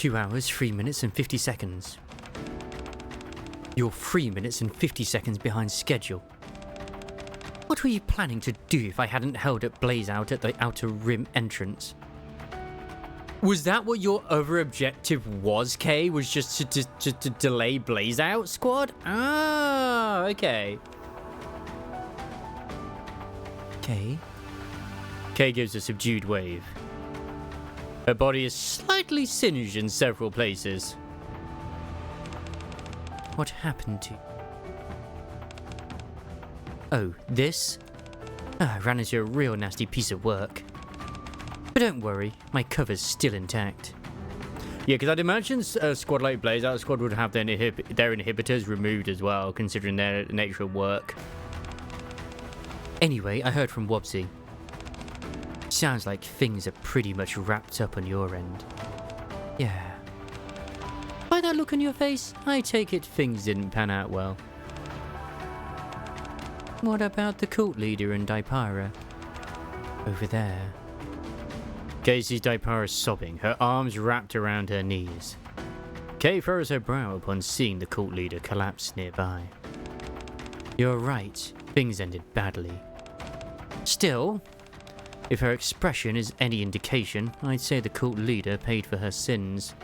2 hours, 3 minutes and 50 seconds. You're 3 minutes and 50 seconds behind schedule. What were you planning to do if I hadn't held up Blaze out at the outer rim entrance? Was that what your other objective was, Kay? Was just to delay Blaze out, squad? Ah, okay. Kay gives a subdued wave. Her body is slightly singed in several places. What happened to... Oh, this? I ran into a real nasty piece of work. But don't worry, my cover's still intact. Yeah, because I'd imagine a squad like Blaze Out squad would have their inhibitors removed as well, considering their nature of work. Anyway, I heard from Wobsy. Sounds like things are pretty much wrapped up on your end. Yeah. By that look on your face, I take it things didn't pan out well. What about the cult leader and Daipara? Over there. Kay sees Daipara sobbing, her arms wrapped around her knees. Kay furrows her brow upon seeing the cult leader collapse nearby. You're right, things ended badly. Still, if her expression is any indication, I'd say the cult leader paid for her sins.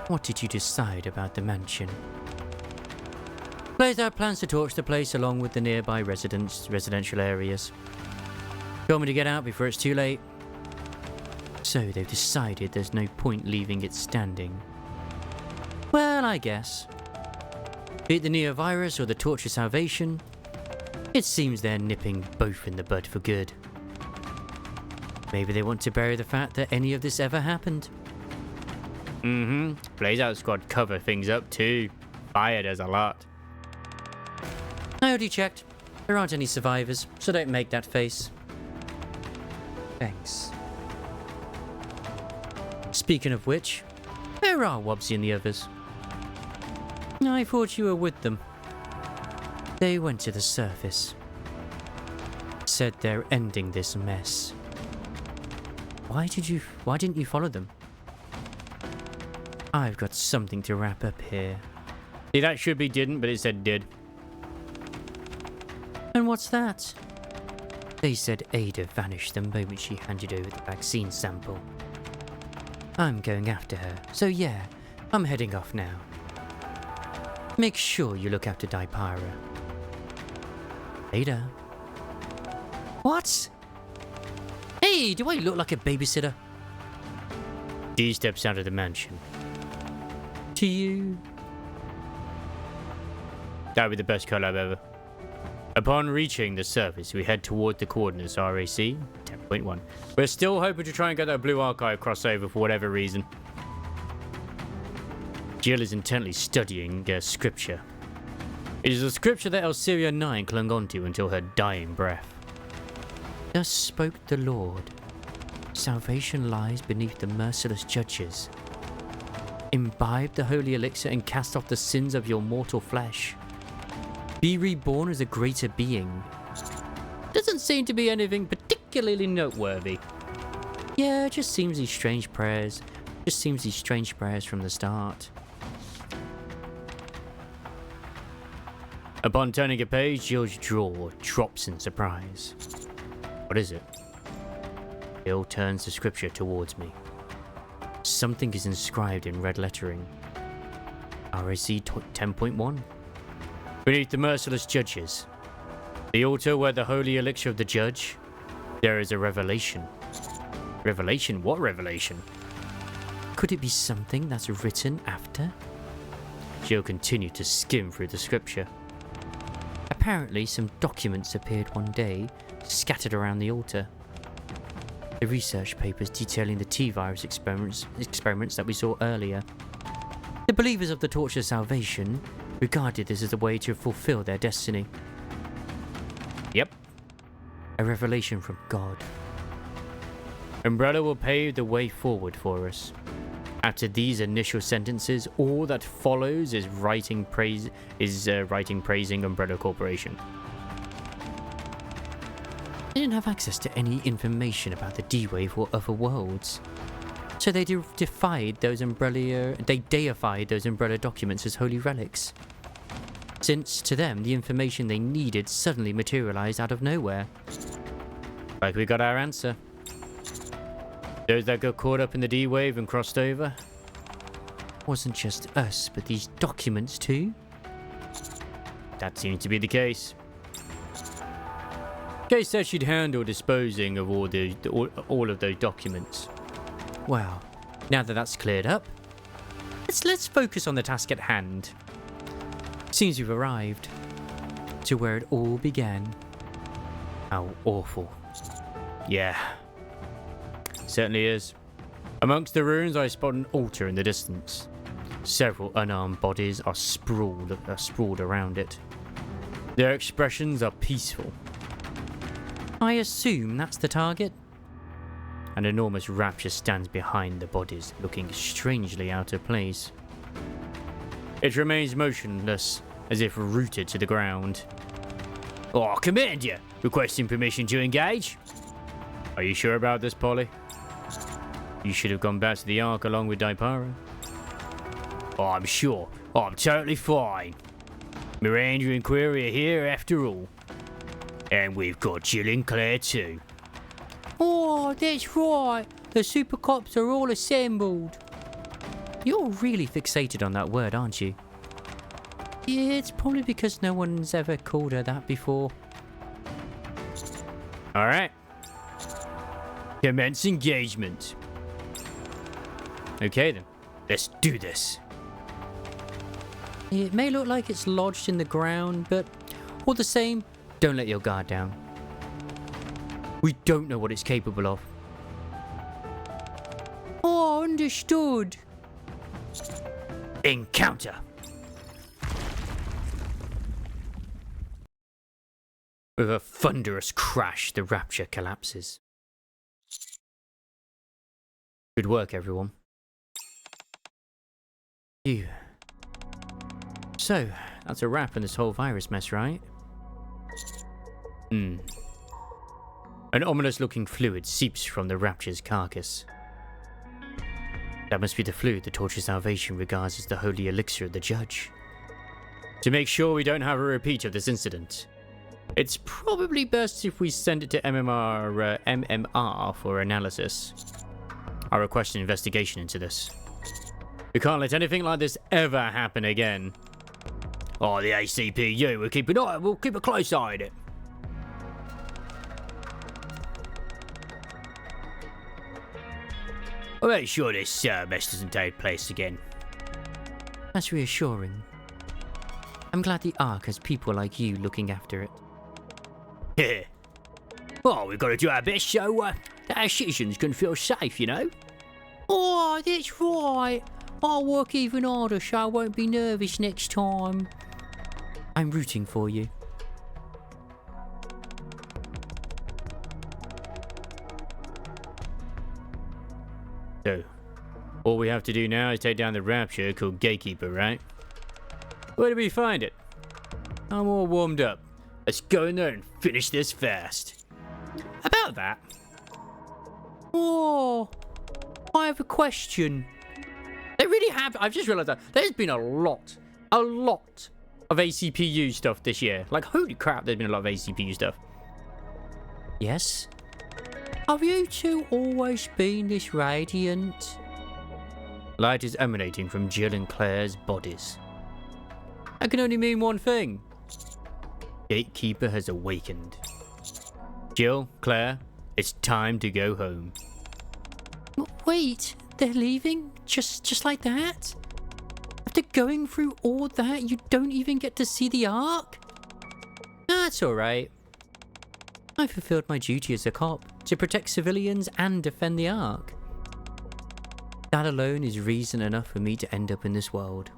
What did you decide about the mansion? Blaze Out plans to torch the place along with the nearby residential areas. Told me to get out before it's too late. So they've decided there's no point leaving it standing. Well, I guess. Beat the Neo-virus or the Torch of Salvation, it seems they're nipping both in the bud for good. Maybe they want to bury the fact that any of this ever happened. Blaze Out squad cover things up too. Fire does a lot. I already checked. There aren't any survivors, so don't make that face. Thanks. Speaking of which, where are Wobsy and the others? I thought you were with them. They went to the surface. Said they're ending this mess. Why didn't you follow them? I've got something to wrap up here. See, that should be didn't, but it said did. And what's that? They said Ada vanished the moment she handed over the vaccine sample. I'm going after her, so yeah, I'm heading off now. Make sure you look after Daipara. Ada. What? Hey, do I look like a babysitter? Dee steps out of the mansion. To you. That would be the best collab ever. Upon reaching the surface, we head toward the coordinates RAC 10.1. We're still hoping to try and get that blue archive crossover for whatever reason. Jill is intently studying scripture. It is a scripture that Elsiria 9 clung onto until her dying breath. Thus spoke the Lord. Salvation lies beneath the merciless judges. Imbibe the holy elixir and cast off the sins of your mortal flesh. Be reborn as a greater being. Doesn't seem to be anything particularly noteworthy. Yeah, it just seems these strange prayers. Just seems these strange prayers from the start. Upon turning a page, Jill's jaw drops in surprise. What is it? Jill turns the scripture towards me. Something is inscribed in red lettering. RAC 10.1. Beneath the merciless judges, the altar where the holy elixir of the judge, there is a revelation. Revelation? What revelation? Could it be something that's written after? Jill continued to skim through the scripture. Apparently, some documents appeared one day, scattered around the altar. The research papers detailing the T-virus experiments that we saw earlier. The believers of the Torch of Salvation regarded this as a way to fulfill their destiny. Yep. A revelation from God. Umbrella will pave the way forward for us. After these initial sentences, all that follows is writing praising Umbrella Corporation. didn't have access to any information about the D-Wave or other worlds. So they deified those umbrella documents as holy relics. Since, to them, the information they needed suddenly materialized out of nowhere. Like we got our answer. Those that got caught up in the D-Wave and crossed over. Wasn't just us, but these documents too? That seems to be the case. Case said she'd handle disposing of all of those documents. Well, now that that's cleared up, let's focus on the task at hand. Seems we've arrived to where it all began. How awful. Yeah, certainly is. Amongst the ruins, I spot an altar in the distance. Several unarmed bodies are sprawled around it. Their expressions are peaceful. I assume that's the target. An enormous rapture stands behind the bodies, looking strangely out of place. It remains motionless, as if rooted to the ground. Oh, Commander! Requesting permission to engage? Are you sure about this, Poli? You should have gone back to the Ark along with Daipara. Oh, I'm sure. Oh, I'm totally fine. Miranda and Query are here after all. And we've got Jill and Claire too. Oh, that's right. The super cops are all assembled. You're really fixated on that word, aren't you? Yeah, it's probably because no one's ever called her that before. Alright. Commence engagement. Okay then, let's do this. It may look like it's lodged in the ground, but all the same, don't let your guard down. We don't know what it's capable of. Oh, understood. Encounter. With a thunderous crash, the Rapture collapses. Good work, everyone. Phew. So, that's a wrap on this whole virus mess, right? An ominous-looking fluid seeps from the Rapture's carcass. That must be the fluid the Torch of Salvation regards as the holy elixir of the Judge. To make sure we don't have a repeat of this incident, it's probably best if we send it to MMR for analysis. I request an investigation into this. We can't let anything like this ever happen again. Oh, the ACPU, we'll keep a close eye on it. I'll make sure this mess doesn't take place again. That's reassuring. I'm glad the Ark has people like you looking after it. Yeah. Well, we've got to do our best so that our citizens can feel safe, you know? Oh, that's right. I'll work even harder so I won't be nervous next time. I'm rooting for you. So, all we have to do now is take down the Rapture called Gatekeeper, right? Where do we find it? I'm all warmed up. Let's go in there and finish this fast. About that. Oh, I have a question. They really have. I've just realized that there's been a lot of ACPU stuff this year. Like, holy crap, there's been a lot of ACPU stuff. Yes? Have you two always been this radiant? Light is emanating from Jill and Claire's bodies. That can only mean one thing. Gatekeeper has awakened. Jill, Claire, it's time to go home. Wait, they're leaving? Just like that? After going through all that, you don't even get to see the Ark? That's alright. I fulfilled my duty as a cop to protect civilians and defend the Ark. That alone is reason enough for me to end up in this world.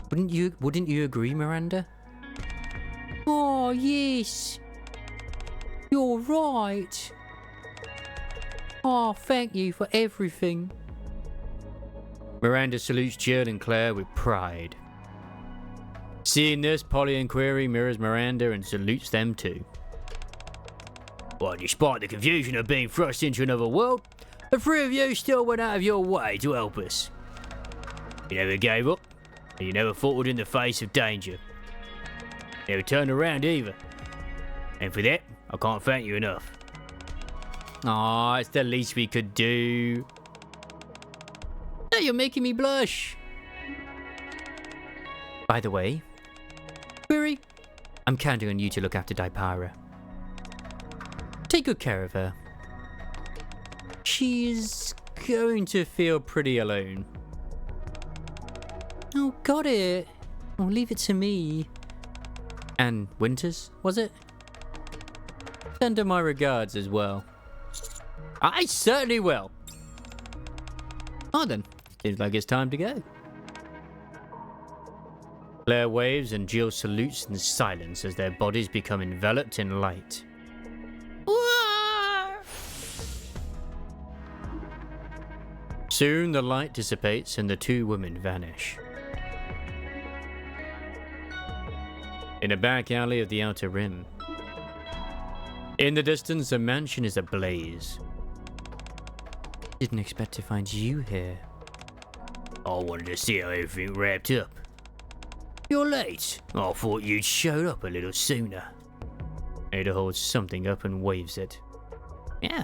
Wouldn't you agree, Miranda? Oh, yes. You're right. Oh, thank you for everything. Miranda salutes Jill and Claire with pride. Seeing this, Poli and Query mirrors Miranda and salutes them too. Well, despite the confusion of being thrust into another world, the three of you still went out of your way to help us. You never gave up, and you never faltered in the face of danger. You never turned around either. And for that, I can't thank you enough. Aw, it's the least we could do. Oh, you're making me blush. By the way, Query, I'm counting on you to look after Daipara. Take good care of her. She's going to feel pretty alone. Oh, got it. Oh, leave it to me. And Winters, was it? Send her my regards as well. I certainly will. Oh then, seems like it's time to go. Claire waves and Jill salutes in silence as their bodies become enveloped in light. Soon the light dissipates and the two women vanish. In a back alley of the Outer Rim. In the distance, a mansion is ablaze. Didn't expect to find you here. I wanted to see how everything wrapped up. You're late. I thought you'd showed up a little sooner. Ada holds something up and waves it. Yeah.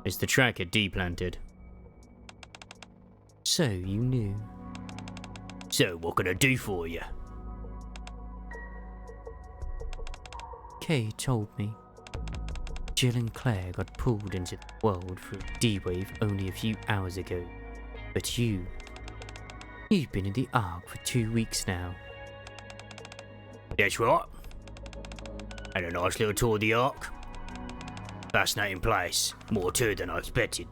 It's the tracker deplanted. So you knew. So what can I do for you? Kay told me. Jill and Claire got pulled into the world through D-Wave only a few hours ago. But you've been in the Ark for 2 weeks now. That's right. Had a nice little tour of the Ark. Fascinating place. More to it than I expected.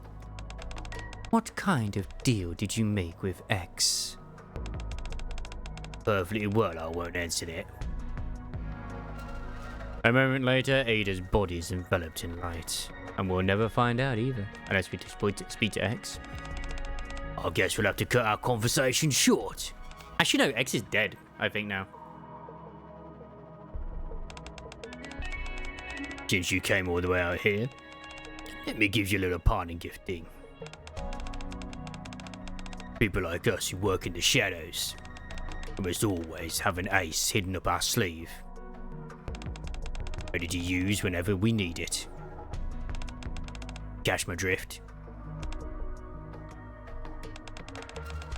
What kind of deal did you make with X? Perfectly well, I won't answer that. A moment later, Ada's body is enveloped in light. And we'll never find out either, unless we speak to X. I guess we'll have to cut our conversation short. Actually, no, X is dead, I think now. Since you came all the way out here, let me give you a little parting gift thing. People like us who work in the shadows, we must always have an ace hidden up our sleeve. Ready to use whenever we need it. Catch my drift?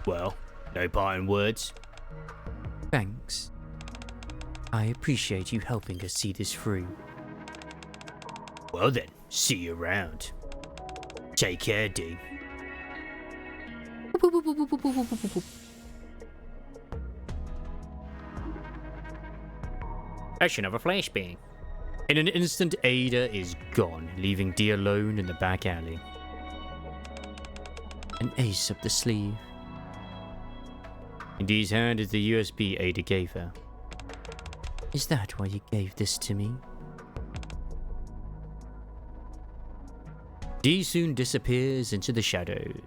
Well, no parting words? Thanks. I appreciate you helping us see this through. Well then, see you around. Take care, D. I should have a flashbang. In an instant, Ada is gone, leaving Dee alone in the back alley. An ace up the sleeve. In Dee's hand is the USB Ada gave her. Is that why you gave this to me? Dee soon disappears into the shadows.